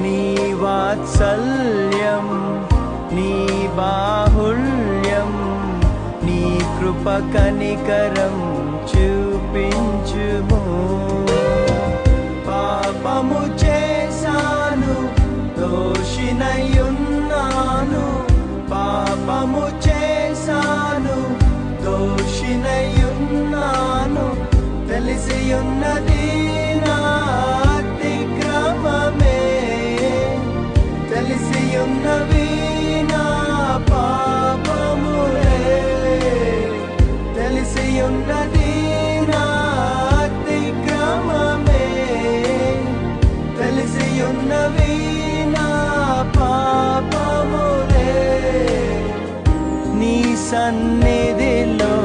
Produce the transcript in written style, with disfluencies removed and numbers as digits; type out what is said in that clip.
నీ వాత్సల్యం, నీ బాహుళ్యం, నీ కృప కనికరం చూపించుము. పాపము చేశాను, దోషినయున్నాను, పాపము చేశాను, దోషినయున్నాను, తెలిసియున్నది నా అతిక్రమమే, తెలిసియున్నవి నా పాపములే, తెలిసియున్నది నా అతిక్రమమే, తెలిసియున్నవి నా పాపములే. నీ సన్నిధిలో